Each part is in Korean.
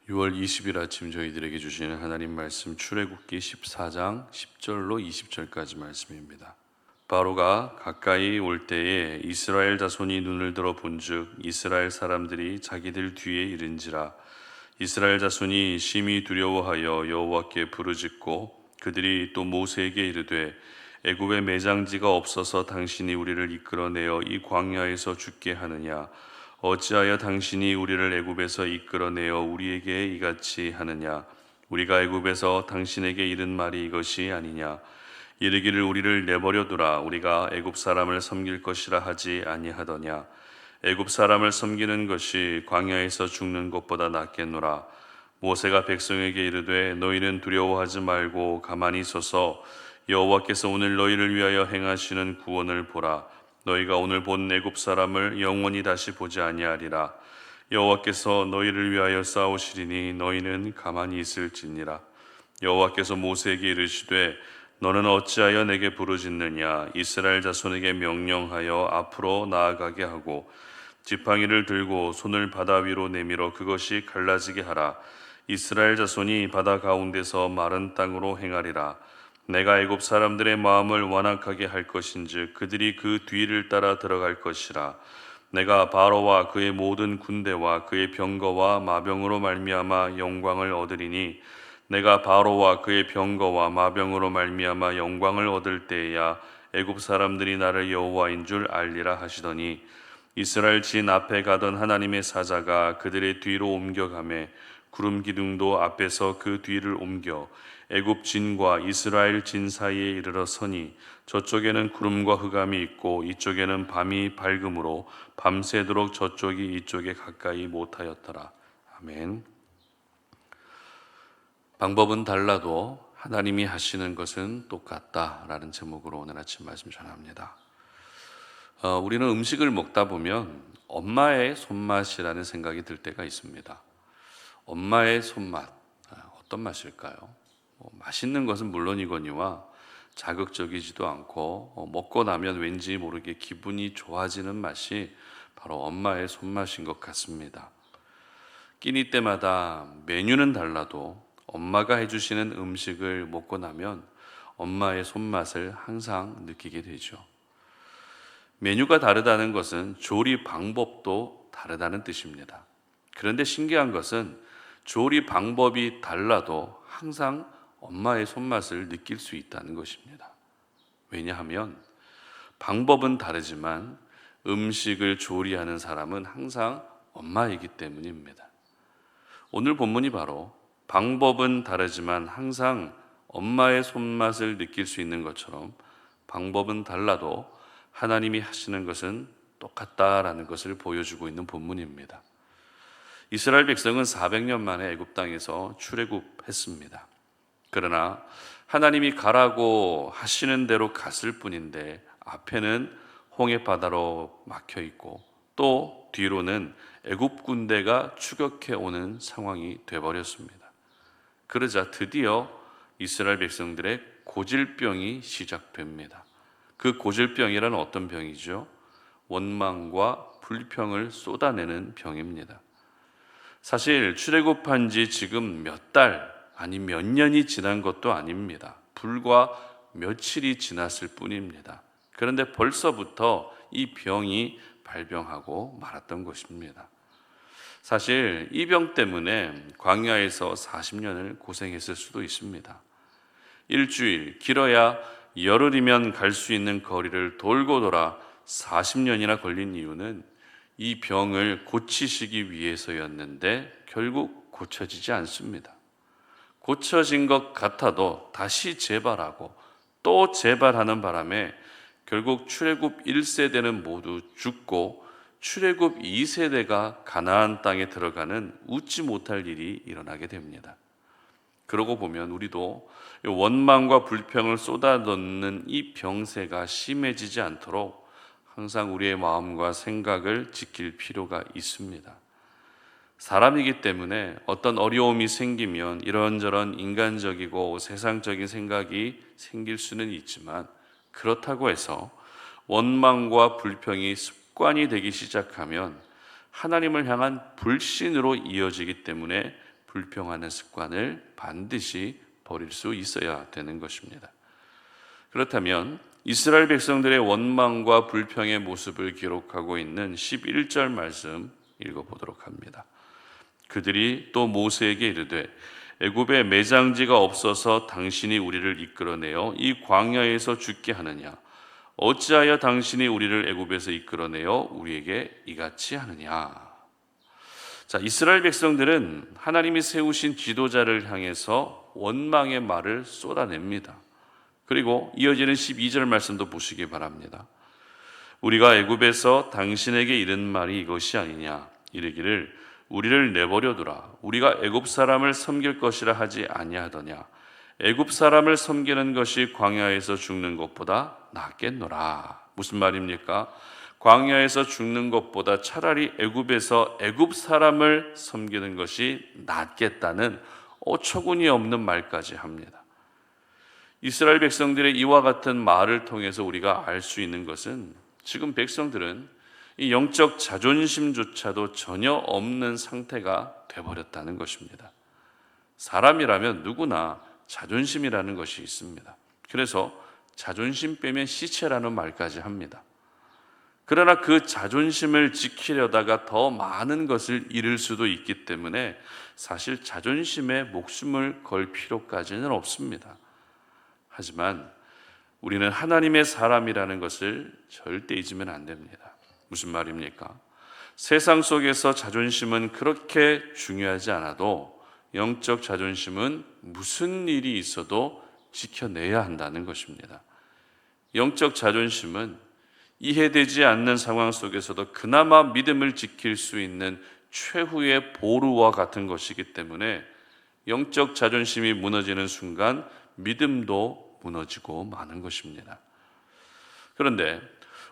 6월 20일 아침 저희들에게 주시는 하나님 말씀 출애굽기 14장 10절로 20절까지 말씀입니다. 바로가 가까이 올 때에 이스라엘 자손이 눈을 들어 본즉 이스라엘 사람들이 자기들 뒤에 이른지라. 이스라엘 자손이 심히 두려워하여 여호와께 부르짖고 그들이 또 모세에게 이르되 애굽에 매장지가 없어서 당신이 우리를 이끌어내어 이 광야에서 죽게 하느냐. 어찌하여 당신이 우리를 애굽에서 이끌어내어 우리에게 이같이 하느냐. 우리가 애굽에서 당신에게 이른 말이 이것이 아니냐. 이르기를 우리를 내버려두라. 우리가 애굽 사람을 섬길 것이라 하지 아니하더냐. 애굽 사람을 섬기는 것이 광야에서 죽는 것보다 낫겠노라. 모세가 백성에게 이르되 너희는 두려워하지 말고 가만히 서서 여호와께서 오늘 너희를 위하여 행하시는 구원을 보라. 너희가 오늘 본 애굽 사람을 영원히 다시 보지 아니하리라. 여호와께서 너희를 위하여 싸우시리니 너희는 가만히 있을지니라. 여호와께서 모세에게 이르시되 너는 어찌하여 내게 부르짖느냐. 이스라엘 자손에게 명령하여 앞으로 나아가게 하고 지팡이를 들고 손을 바다 위로 내밀어 그것이 갈라지게 하라. 이스라엘 자손이 바다 가운데서 마른 땅으로 행하리라. 내가 애굽 사람들의 마음을 완악하게 할 것인즉 그들이 그 뒤를 따라 들어갈 것이라. 내가 바로와 그의 모든 군대와 그의 병거와 마병으로 말미암아 영광을 얻으리니 내가 바로와 그의 병거와 마병으로 말미암아 영광을 얻을 때에야 애굽 사람들이 나를 여호와인 줄 알리라 하시더니 이스라엘 진 앞에 가던 하나님의 사자가 그들의 뒤로 옮겨가매 구름 기둥도 앞에서 그 뒤를 옮겨 애굽 진과 이스라엘 진 사이에 이르러 서니 저쪽에는 구름과 흑암이 있고 이쪽에는 밤이 밝음으로 밤새도록 저쪽이 이쪽에 가까이 못하였더라. 아멘. 방법은 달라도 하나님이 하시는 것은 똑같다라는 제목으로 오늘 아침 말씀 전합니다. 우리는 음식을 먹다 보면 엄마의 손맛이라는 생각이 들 때가 있습니다. 엄마의 손맛, 어떤 맛일까요? 맛있는 것은 물론이거니와 자극적이지도 않고 먹고 나면 왠지 모르게 기분이 좋아지는 맛이 바로 엄마의 손맛인 것 같습니다. 끼니 때마다 메뉴는 달라도 엄마가 해주시는 음식을 먹고 나면 엄마의 손맛을 항상 느끼게 되죠. 메뉴가 다르다는 것은 조리 방법도 다르다는 뜻입니다. 그런데 신기한 것은 조리 방법이 달라도 항상 엄마의 손맛을 느낄 수 있다는 것입니다. 왜냐하면 방법은 다르지만 음식을 조리하는 사람은 항상 엄마이기 때문입니다. 오늘 본문이 바로 방법은 다르지만 항상 엄마의 손맛을 느낄 수 있는 것처럼 방법은 달라도 하나님이 하시는 것은 똑같다라는 것을 보여주고 있는 본문입니다. 이스라엘 백성은 400년 만에 애굽 땅에서 출애굽했습니다. 그러나 하나님이 가라고 하시는 대로 갔을 뿐인데 앞에는 홍해 바다로 막혀 있고 또 뒤로는 애굽 군대가 추격해 오는 상황이 되어버렸습니다. 그러자 드디어 이스라엘 백성들의 고질병이 시작됩니다. 그 고질병이란 어떤 병이죠? 원망과 불평을 쏟아내는 병입니다. 사실 출애굽한 지 지금 몇 달 아니 몇 년이 지난 것도 아닙니다. 불과 며칠이 지났을 뿐입니다. 그런데 벌써부터 이 병이 발병하고 말았던 것입니다. 사실 이 병 때문에 광야에서 40년을 고생했을 수도 있습니다. 일주일, 길어야 열흘이면 갈 수 있는 거리를 돌고 돌아 40년이나 걸린 이유는 이 병을 고치시기 위해서였는데 결국 고쳐지지 않습니다. 고쳐진 것 같아도 다시 재발하고 또 재발하는 바람에 결국 출애굽 1세대는 모두 죽고 출애굽 2세대가 가나안 땅에 들어가는 웃지 못할 일이 일어나게 됩니다. 그러고 보면 우리도 원망과 불평을 쏟아넣는 이 병세가 심해지지 않도록 항상 우리의 마음과 생각을 지킬 필요가 있습니다. 사람이기 때문에 어떤 어려움이 생기면 이런저런 인간적이고 세상적인 생각이 생길 수는 있지만 그렇다고 해서 원망과 불평이 습관이 되기 시작하면 하나님을 향한 불신으로 이어지기 때문에 불평하는 습관을 반드시 버릴 수 있어야 되는 것입니다. 그렇다면 이스라엘 백성들의 원망과 불평의 모습을 기록하고 있는 11절 말씀 읽어보도록 합니다. 그들이 또 모세에게 이르되 애굽에 매장지가 없어서 당신이 우리를 이끌어내어 이 광야에서 죽게 하느냐? 어찌하여 당신이 우리를 애굽에서 이끌어내어 우리에게 이같이 하느냐? 자, 이스라엘 백성들은 하나님이 세우신 지도자를 향해서 원망의 말을 쏟아냅니다. 그리고 이어지는 12절 말씀도 보시기 바랍니다. 우리가 애굽에서 당신에게 이른 말이 이것이 아니냐? 이르기를 우리를 내버려두라. 우리가 애굽 사람을 섬길 것이라 하지 아니하더냐? 애굽 사람을 섬기는 것이 광야에서 죽는 것보다 낫겠노라. 무슨 말입니까? 광야에서 죽는 것보다 차라리 애굽에서 애굽 사람을 섬기는 것이 낫겠다는 어처구니 없는 말까지 합니다. 이스라엘 백성들의 이와 같은 말을 통해서 우리가 알 수 있는 것은 지금 백성들은 이 영적 자존심조차도 전혀 없는 상태가 되어버렸다는 것입니다. 사람이라면 누구나 자존심이라는 것이 있습니다. 그래서 자존심 빼면 시체라는 말까지 합니다. 그러나 그 자존심을 지키려다가 더 많은 것을 잃을 수도 있기 때문에 사실 자존심에 목숨을 걸 필요까지는 없습니다. 하지만 우리는 하나님의 사람이라는 것을 절대 잊으면 안 됩니다. 무슨 말입니까? 세상 속에서 자존심은 그렇게 중요하지 않아도 영적 자존심은 무슨 일이 있어도 지켜내야 한다는 것입니다. 영적 자존심은 이해되지 않는 상황 속에서도 그나마 믿음을 지킬 수 있는 최후의 보루와 같은 것이기 때문에 영적 자존심이 무너지는 순간 믿음도 무너지고 마는 것입니다. 그런데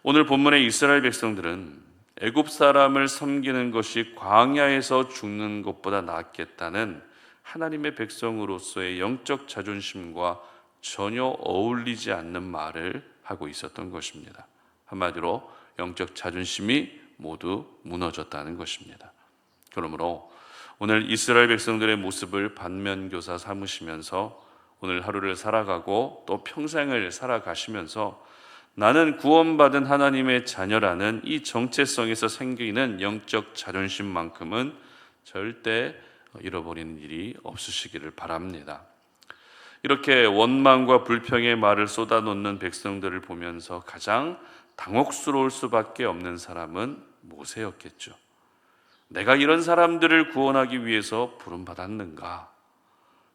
오늘 본문의 이스라엘 백성들은 애굽 사람을 섬기는 것이 광야에서 죽는 것보다 낫겠다는 하나님의 백성으로서의 영적 자존심과 전혀 어울리지 않는 말을 하고 있었던 것입니다. 한마디로 영적 자존심이 모두 무너졌다는 것입니다. 그러므로 오늘 이스라엘 백성들의 모습을 반면교사 삼으시면서 오늘 하루를 살아가고 또 평생을 살아가시면서 나는 구원받은 하나님의 자녀라는 이 정체성에서 생기는 영적 자존심만큼은 절대 잃어버리는 일이 없으시기를 바랍니다. 이렇게 원망과 불평의 말을 쏟아놓는 백성들을 보면서 가장 당혹스러울 수밖에 없는 사람은 모세였겠죠. 내가 이런 사람들을 구원하기 위해서 부름받았는가?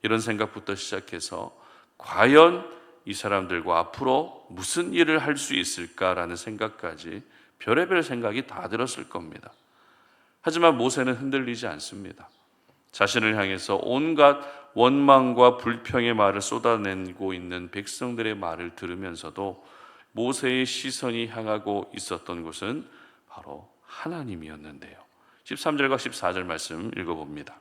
이런 생각부터 시작해서 과연 이 사람들과 앞으로 무슨 일을 할 수 있을까라는 생각까지 별의별 생각이 다 들었을 겁니다. 하지만 모세는 흔들리지 않습니다. 자신을 향해서 온갖 원망과 불평의 말을 쏟아내고 있는 백성들의 말을 들으면서도 모세의 시선이 향하고 있었던 곳은 바로 하나님이었는데요. 13절과 14절 말씀 읽어봅니다.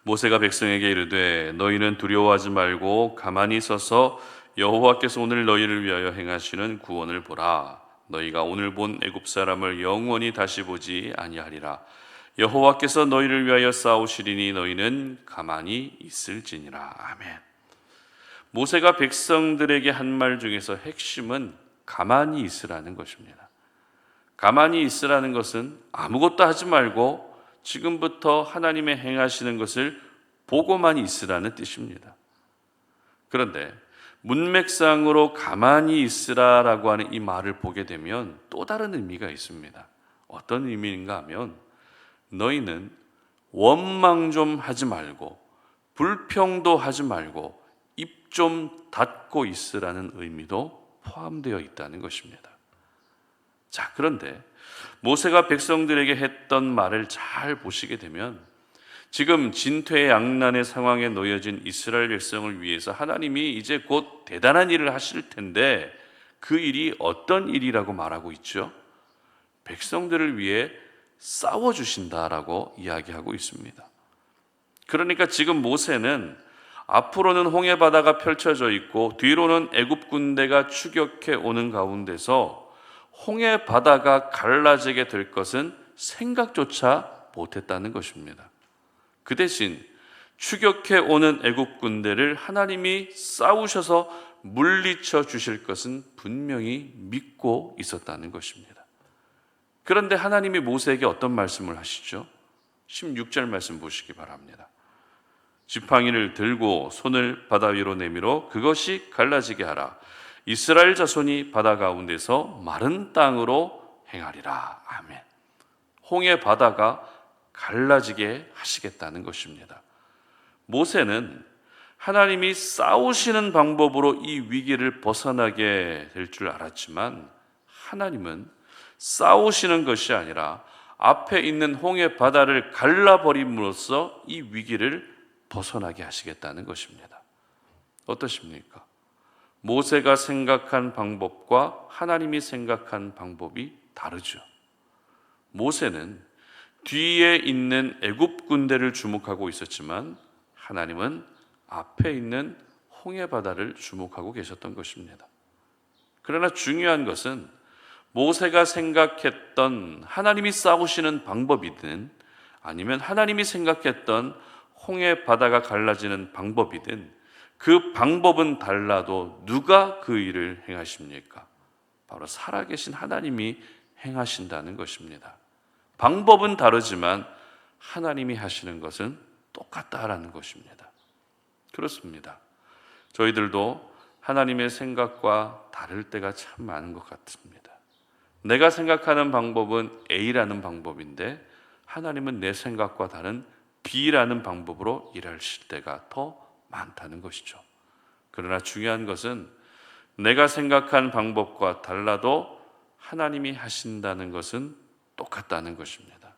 모세가 백성에게 이르되 너희는 두려워하지 말고 가만히 서서 여호와께서 오늘 너희를 위하여 행하시는 구원을 보라. 너희가 오늘 본 애굽 사람을 영원히 다시 보지 아니하리라. 여호와께서 너희를 위하여 싸우시리니 너희는 가만히 있을지니라. 아멘. 모세가 백성들에게 한 말 중에서 핵심은 가만히 있으라는 것입니다. 가만히 있으라는 것은 아무것도 하지 말고 지금부터 하나님의 행하시는 것을 보고만 있으라는 뜻입니다. 그런데 문맥상으로 가만히 있으라라고 하는 이 말을 보게 되면 또 다른 의미가 있습니다. 어떤 의미인가 하면 너희는 원망 좀 하지 말고 불평도 하지 말고 입 좀 닫고 있으라는 의미도 포함되어 있다는 것입니다. 자, 그런데 모세가 백성들에게 했던 말을 잘 보시게 되면 지금 진퇴양난의 상황에 놓여진 이스라엘 백성을 위해서 하나님이 이제 곧 대단한 일을 하실 텐데 그 일이 어떤 일이라고 말하고 있죠? 백성들을 위해 싸워주신다라고 이야기하고 있습니다. 그러니까 지금 모세는 앞으로는 홍해 바다가 펼쳐져 있고 뒤로는 애굽 군대가 추격해 오는 가운데서 홍해 바다가 갈라지게 될 것은 생각조차 못했다는 것입니다. 그 대신 추격해 오는 애굽 군대를 하나님이 싸우셔서 물리쳐 주실 것은 분명히 믿고 있었다는 것입니다. 그런데 하나님이 모세에게 어떤 말씀을 하시죠? 16절 말씀 보시기 바랍니다. 지팡이를 들고 손을 바다 위로 내밀어 그것이 갈라지게 하라. 이스라엘 자손이 바다 가운데서 마른 땅으로 행하리라. 아멘. 홍해 바다가 갈라지게 하시겠다는 것입니다. 모세는 하나님이 싸우시는 방법으로 이 위기를 벗어나게 될 줄 알았지만 하나님은 싸우시는 것이 아니라 앞에 있는 홍해 바다를 갈라버림으로써 이 위기를 벗어나게 하시겠다는 것입니다. 어떠십니까? 모세가 생각한 방법과 하나님이 생각한 방법이 다르죠. 모세는 뒤에 있는 애굽 군대를 주목하고 있었지만 하나님은 앞에 있는 홍해 바다를 주목하고 계셨던 것입니다. 그러나 중요한 것은 모세가 생각했던 하나님이 싸우시는 방법이든 아니면 하나님이 생각했던 홍해 바다가 갈라지는 방법이든 그 방법은 달라도 누가 그 일을 행하십니까? 바로 살아계신 하나님이 행하신다는 것입니다. 방법은 다르지만 하나님이 하시는 것은 똑같다라는 것입니다. 그렇습니다. 저희들도 하나님의 생각과 다를 때가 참 많은 것 같습니다. 내가 생각하는 방법은 A라는 방법인데 하나님은 내 생각과 다른 B라는 방법으로 일하실 때가 더 많다는 것이죠. 그러나 중요한 것은 내가 생각한 방법과 달라도 하나님이 하신다는 것은 똑같다는 것입니다.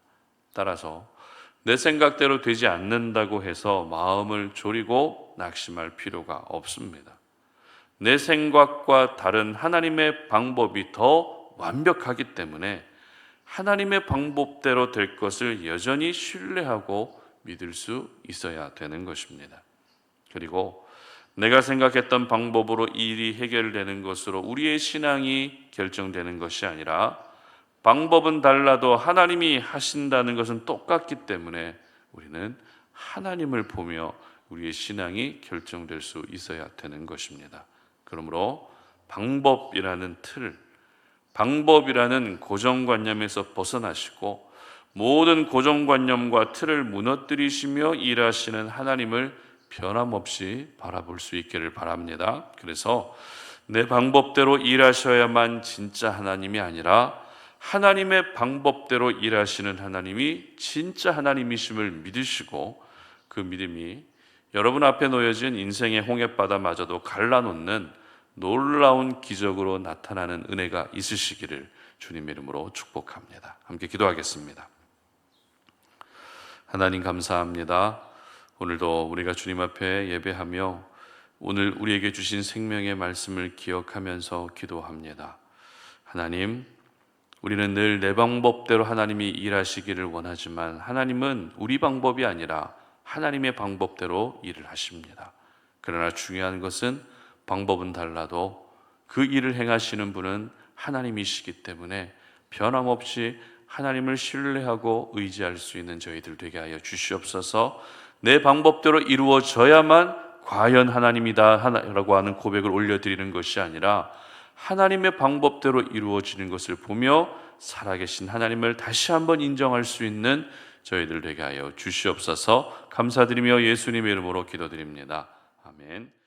따라서 내 생각대로 되지 않는다고 해서 마음을 졸이고 낙심할 필요가 없습니다. 내 생각과 다른 하나님의 방법이 더 완벽하기 때문에 하나님의 방법대로 될 것을 여전히 신뢰하고 믿을 수 있어야 되는 것입니다. 그리고 내가 생각했던 방법으로 이 일이 해결되는 것으로 우리의 신앙이 결정되는 것이 아니라 방법은 달라도 하나님이 하신다는 것은 똑같기 때문에 우리는 하나님을 보며 우리의 신앙이 결정될 수 있어야 되는 것입니다. 그러므로 방법이라는 틀, 방법이라는 고정관념에서 벗어나시고 모든 고정관념과 틀을 무너뜨리시며 일하시는 하나님을 변함없이 바라볼 수 있기를 바랍니다. 그래서 내 방법대로 일하셔야만 진짜 하나님이 아니라 하나님의 방법대로 일하시는 하나님이 진짜 하나님이심을 믿으시고 그 믿음이 여러분 앞에 놓여진 인생의 홍해바다마저도 갈라놓는 놀라운 기적으로 나타나는 은혜가 있으시기를 주님의 이름으로 축복합니다. 함께 기도하겠습니다. 하나님 감사합니다. 오늘도 우리가 주님 앞에 예배하며 오늘 우리에게 주신 생명의 말씀을 기억하면서 기도합니다. 하나님, 우리는 늘 내 방법대로 하나님이 일하시기를 원하지만 하나님은 우리 방법이 아니라 하나님의 방법대로 일을 하십니다. 그러나 중요한 것은 방법은 달라도 그 일을 행하시는 분은 하나님이시기 때문에 변함없이 하나님을 신뢰하고 의지할 수 있는 저희들 되게 하여 주시옵소서. 내 방법대로 이루어져야만 과연 하나님이다 라고 하는 고백을 올려드리는 것이 아니라 하나님의 방법대로 이루어지는 것을 보며 살아계신 하나님을 다시 한번 인정할 수 있는 저희들 되게 하여 주시옵소서. 감사드리며 예수님의 이름으로 기도드립니다. 아멘.